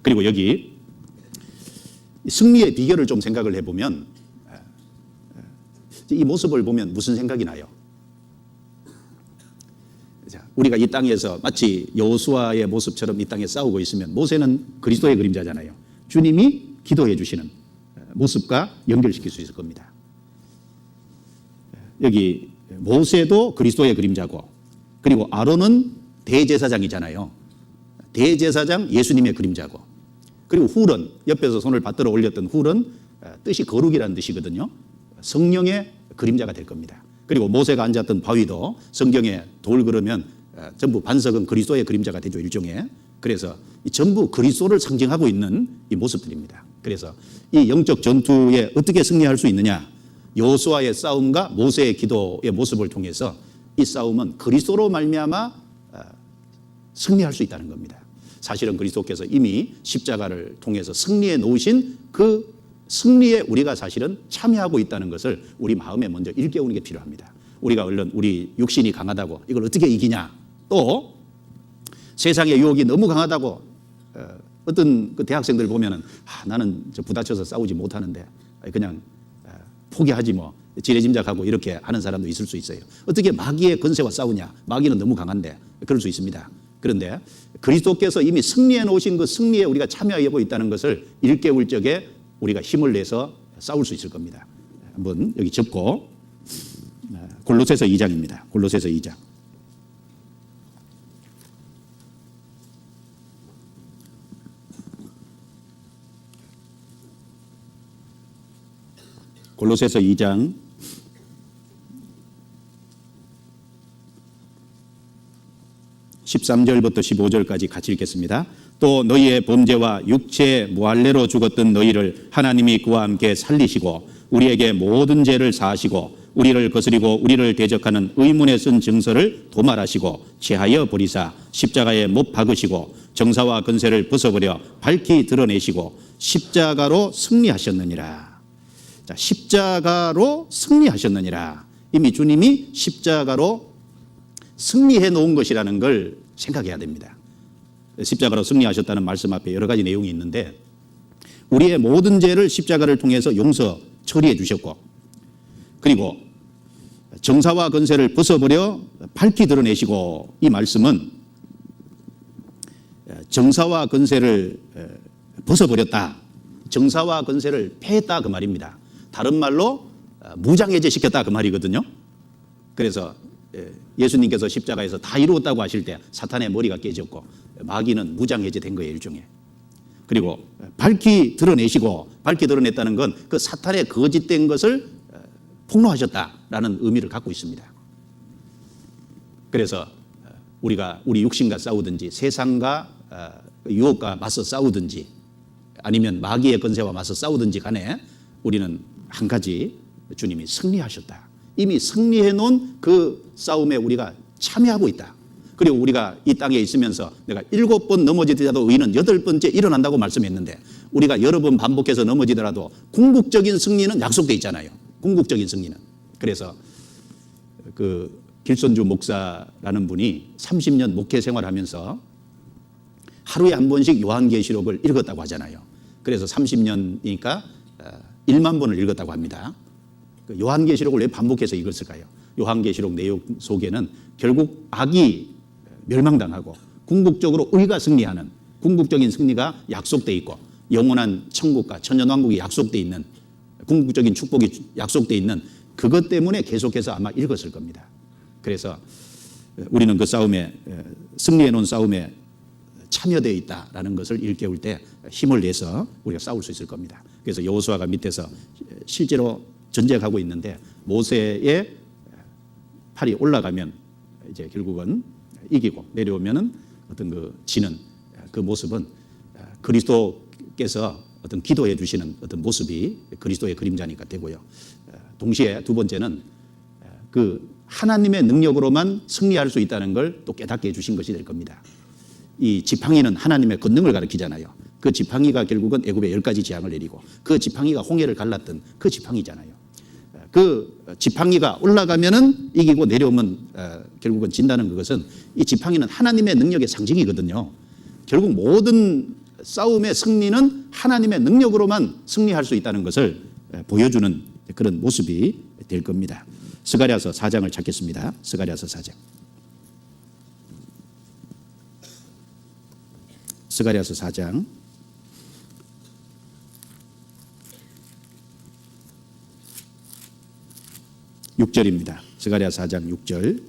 그리고 여기 승리의 비결을 좀 생각을 해보면 이 모습을 보면 무슨 생각이 나요? 우리가 이 땅에서 마치 여호수아의 모습처럼 이 땅에 싸우고 있으면 모세는 그리스도의 그림자잖아요. 주님이 기도해 주시는 모습과 연결시킬 수 있을 겁니다. 여기 모세도 그리스도의 그림자고, 그리고 아론은 대제사장이잖아요. 대제사장 예수님의 그림자고, 그리고 훌은 옆에서 손을 받들어 올렸던 훌은 뜻이 거룩이라는 뜻이거든요. 성령의 그림자가 될 겁니다. 그리고 모세가 앉았던 바위도 성경에 돌 그러면 전부 반석은 그리스도의 그림자가 되죠, 일종의. 그래서 이 전부 그리스도를 상징하고 있는 이 모습들입니다. 그래서 이 영적 전투에 어떻게 승리할 수 있느냐? 여호수아의 싸움과 모세의 기도의 모습을 통해서 이 싸움은 그리스도로 말미암아 승리할 수 있다는 겁니다. 사실은 그리스도께서 이미 십자가를 통해서 승리해 놓으신 그 승리에 우리가 사실은 참여하고 있다는 것을 우리 마음에 먼저 일깨우는 게 필요합니다. 우리가 얼른 우리 육신이 강하다고 이걸 어떻게 이기냐, 또 세상의 유혹이 너무 강하다고 어떤 그 대학생들 보면은 나는 부딪혀서 싸우지 못하는데 그냥 포기하지 뭐, 지레짐작하고 이렇게 하는 사람도 있을 수 있어요. 어떻게 마귀의 권세와 싸우냐, 마귀는 너무 강한데, 그럴 수 있습니다. 그런데 그리스도께서 이미 승리해 놓으신 그 승리에 우리가 참여하고 있다는 것을 일깨울 적에 우리가 힘을 내서 싸울 수 있을 겁니다. 한번 여기 접고 골로새서 2장입니다. 골로새서 2장. 골로새서 2장 13절부터 15절까지 같이 읽겠습니다. 또 너희의 범죄와 육체의 무할례로 죽었던 너희를 하나님이 그와 함께 살리시고 우리에게 모든 죄를 사하시고 우리를 거스리고 우리를 대적하는 의문에 쓴 증서를 도말하시고 제하여 버리사 십자가에 못 박으시고 정사와 권세를 벗어버려 밝히 드러내시고 십자가로 승리하셨느니라. 자, 십자가로 승리하셨느니라. 이미 주님이 십자가로 승리해 놓은 것이라는 걸 생각해야 됩니다. 십자가로 승리하셨다는 말씀 앞에 여러 가지 내용이 있는데, 우리의 모든 죄를 십자가를 통해서 용서 처리해 주셨고, 그리고 정사와 권세를 벗어버려 밝히 드러내시고, 이 말씀은 정사와 권세를 벗어버렸다, 정사와 권세를 패했다 그 말입니다. 다른 말로 무장해제시켰다 그 말이거든요. 그래서 예수님께서 십자가에서 다 이루었다고 하실 때 사탄의 머리가 깨졌고 마귀는 무장해제된 거예요, 일종의. 그리고 밝히 드러내시고, 밝히 드러냈다는 건 그 사탄의 거짓된 것을 폭로하셨다라는 의미를 갖고 있습니다. 그래서 우리가 우리 육신과 싸우든지 세상과 유혹과 맞서 싸우든지 아니면 마귀의 권세와 맞서 싸우든지 간에 우리는 한 가지, 주님이 승리하셨다, 이미 승리해 놓은 그 싸움에 우리가 참여하고 있다. 그리고 우리가 이 땅에 있으면서 내가 7번 넘어지더라도 의인은 8번째 일어난다고 말씀했는데, 우리가 여러 번 반복해서 넘어지더라도 궁극적인 승리는 약속되어 있잖아요. 궁극적인 승리는. 그래서 그 길선주 목사라는 분이 30년 목회 생활하면서 하루에 한 번씩 요한계시록을 읽었다고 하잖아요. 그래서 30년이니까 1만 번을 읽었다고 합니다. 요한계시록을 왜 반복해서 읽었을까요? 요한계시록 내용 속에는 결국 악이 멸망당하고 궁극적으로 의가 승리하는 궁극적인 승리가 약속되어 있고, 영원한 천국과 천년왕국이 약속되어 있는 궁극적인 축복이 약속되어 있는 그것 때문에 계속해서 아마 읽었을 겁니다. 그래서 우리는 그 싸움에, 승리해 놓은 싸움에 참여되어 있다라는 것을 일깨울 때 힘을 내서 우리가 싸울 수 있을 겁니다. 그래서 여호수아가 밑에서 실제로 전쟁하고 있는데 모세의 팔이 올라가면 이제 결국은 이기고 내려오면은 어떤 그 지는 그 모습은 그리스도께서 어떤 기도해 주시는 어떤 모습이 그리스도의 그림자니까 되고요. 동시에 두 번째는 그 하나님의 능력으로만 승리할 수 있다는 걸 또 깨닫게 해 주신 것이 될 겁니다. 이 지팡이는 하나님의 권능을 가리키잖아요. 그 지팡이가 결국은 애굽에 10가지 재앙을 내리고 그 지팡이가 홍해를 갈랐던 그 지팡이잖아요. 그 지팡이가 올라가면은 이기고 내려오면 결국은 진다는 그것은 이 지팡이는 하나님의 능력의 상징이거든요. 결국 모든 싸움의 승리는 하나님의 능력으로만 승리할 수 있다는 것을 보여주는 그런 모습이 될 겁니다. 스가랴서 4장을 찾겠습니다. 스가랴서 4장. 스가랴서 4장 6절입니다. 스가랴 4장 6절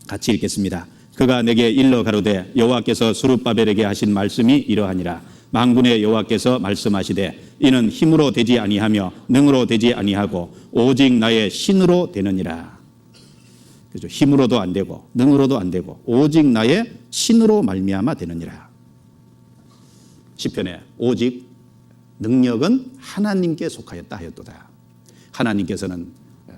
같이 읽겠습니다. 그가 내게 일러 가로되 여호와께서 스룹바벨에게 하신 말씀이 이러하니라. 만군의 여호와께서 말씀하시되 이는 힘으로 되지 아니하며 능으로 되지 아니하고 오직 나의 신으로 되느니라. 그죠? 힘으로도 안 되고 능으로도 안 되고 오직 나의 신으로 말미암아 되느니라. 시편에 오직 능력은 하나님께 속하였다 하였도다. 하나님께서는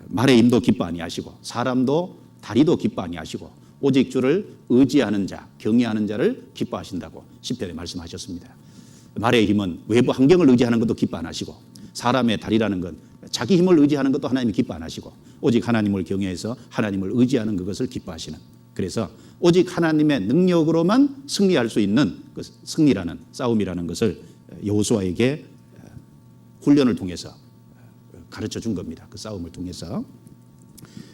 말의 힘도 기뻐 아니하시고 사람도 다리도 기뻐 아니하시고 오직 주를 의지하는 자, 경외하는 자를 기뻐하신다고 시편에 말씀하셨습니다. 말의 힘은 외부 환경을 의지하는 것도 기뻐 안 하시고 사람의 다리라는 건 자기 힘을 의지하는 것도 하나님이 기뻐 안 하시고 오직 하나님을 경외해서 하나님을 의지하는 그것을 기뻐하시는, 그래서 오직 하나님의 능력으로만 승리할 수 있는 그 승리라는 싸움이라는 것을 여호수아에게 훈련을 통해서 가르쳐 준 겁니다. 그 싸움을 통해서.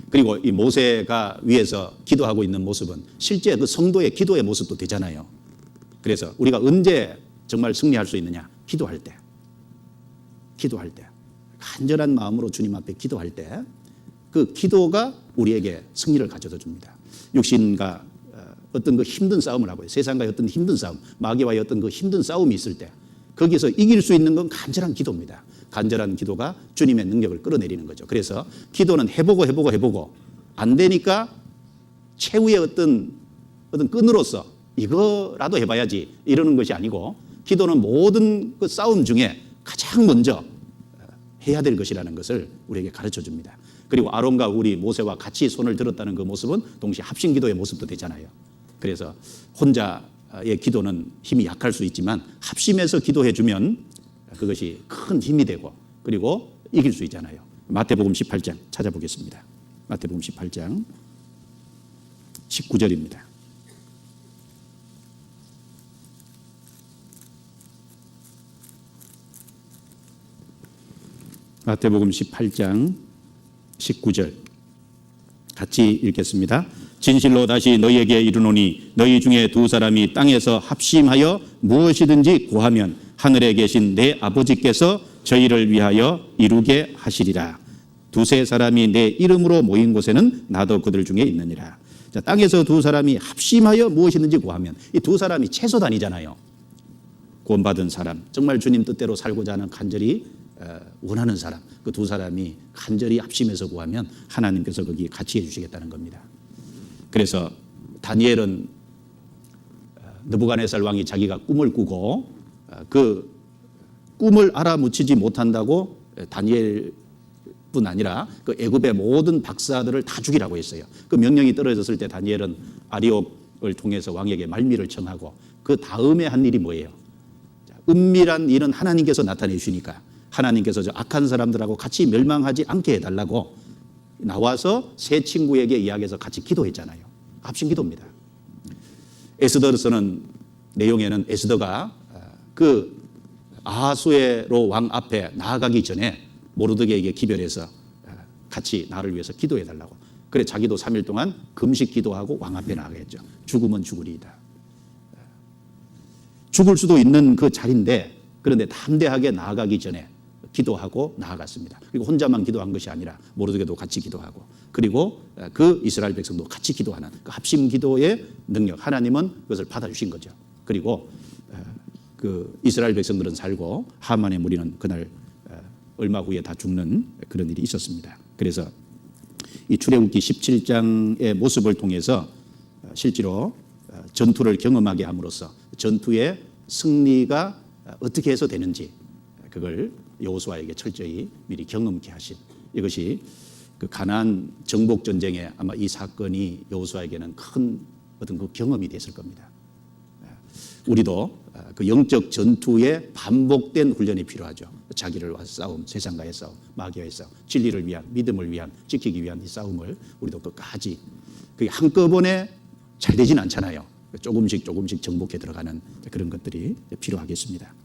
그리고 이 모세가 위에서 기도하고 있는 모습은 실제 그 성도의 기도의 모습도 되잖아요. 그래서 우리가 언제 정말 승리할 수 있느냐? 기도할 때. 기도할 때. 간절한 마음으로 주님 앞에 기도할 때 그 기도가 우리에게 승리를 가져다 줍니다. 육신과 어떤 그 힘든 싸움을 하고요. 세상과의 어떤 힘든 싸움, 마귀와의 어떤 그 힘든 싸움이 있을 때 거기서 이길 수 있는 건 간절한 기도입니다. 간절한 기도가 주님의 능력을 끌어내리는 거죠. 그래서 기도는 해보고 안 되니까 최후의 어떤 끈으로서 이거라도 해봐야지 이러는 것이 아니고 기도는 모든 그 싸움 중에 가장 먼저 해야 될 것이라는 것을 우리에게 가르쳐 줍니다. 그리고 아론과 우리 모세와 같이 손을 들었다는 그 모습은 동시에 합심 기도의 모습도 되잖아요. 그래서 혼자의 기도는 힘이 약할 수 있지만 합심해서 기도해 주면 그것이 큰 힘이 되고 그리고 이길 수 있잖아요. 마태복음 18장 찾아보겠습니다. 마태복음 18장 19절입니다. 마태복음 18장 19절 같이 읽겠습니다. 진실로 다시 너희에게 이르노니 너희 중에 두 사람이 땅에서 합심하여 무엇이든지 구하면 하늘에 계신 내 아버지께서 저희를 위하여 이루게 하시리라. 두세 사람이 내 이름으로 모인 곳에는 나도 그들 중에 있느니라. 자, 땅에서 두 사람이 합심하여 무엇이든지 구하면 이 두 사람이 최소단이잖아요. 구원받은 사람, 정말 주님 뜻대로 살고자 하는 간절히 원하는 사람, 그 두 사람이 간절히 합심해서 구하면 하나님께서 거기 같이 해주시겠다는 겁니다. 그래서 다니엘은 느부갓네살 왕이 자기가 꿈을 꾸고 그 꿈을 알아묻히지 못한다고 다니엘뿐 아니라 그 애굽의 모든 박사들을 다 죽이라고 했어요. 그 명령이 떨어졌을 때 다니엘은 아리옥을 통해서 왕에게 말미를 청하고 그 다음에 한 일이 뭐예요? 은밀한 일은 하나님께서 나타내 주시니까 하나님께서 저 악한 사람들하고 같이 멸망하지 않게 해달라고 나와서 세 친구에게 이야기해서 같이 기도했잖아요. 합심 기도입니다. 에스더서는 내용에는 에스더가 그 아하수에로 왕 앞에 나아가기 전에 모르드게에게 기별해서 같이 나를 위해서 기도해달라고. 그래 자기도 3일 동안 금식 기도하고 왕 앞에 나아가겠죠. 죽으면 죽으리이다. 죽을 수도 있는 그 자리인데 그런데 담대하게 나아가기 전에 기도하고 나아갔습니다. 그리고 혼자만 기도한 것이 아니라 모르드게도 같이 기도하고 그리고 그 이스라엘 백성도 같이 기도하는 그 합심 기도의 능력, 하나님은 그것을 받아주신 거죠. 그리고 그 이스라엘 백성들은 살고 하만의 무리는 그날 얼마 후에 다 죽는 그런 일이 있었습니다. 그래서 이 출애굽기 17장의 모습을 통해서 실제로 전투를 경험하게 함으로써 전투의 승리가 어떻게 해서 되는지 그걸 여호수아에게 철저히 미리 경험케 하신, 이것이 그 가나안 정복 전쟁에 아마 이 사건이 여호수아에게는 큰 어떤 그 경험이 됐을 겁니다. 우리도 그 영적 전투에 반복된 훈련이 필요하죠. 자기를 위한 싸움, 세상과의 싸움, 마귀와의 싸움, 진리를 위한, 믿음을 위한, 지키기 위한 이 싸움을 우리도 끝까지 그게 한꺼번에 잘 되진 않잖아요. 조금씩 정복해 들어가는 그런 것들이 필요하겠습니다.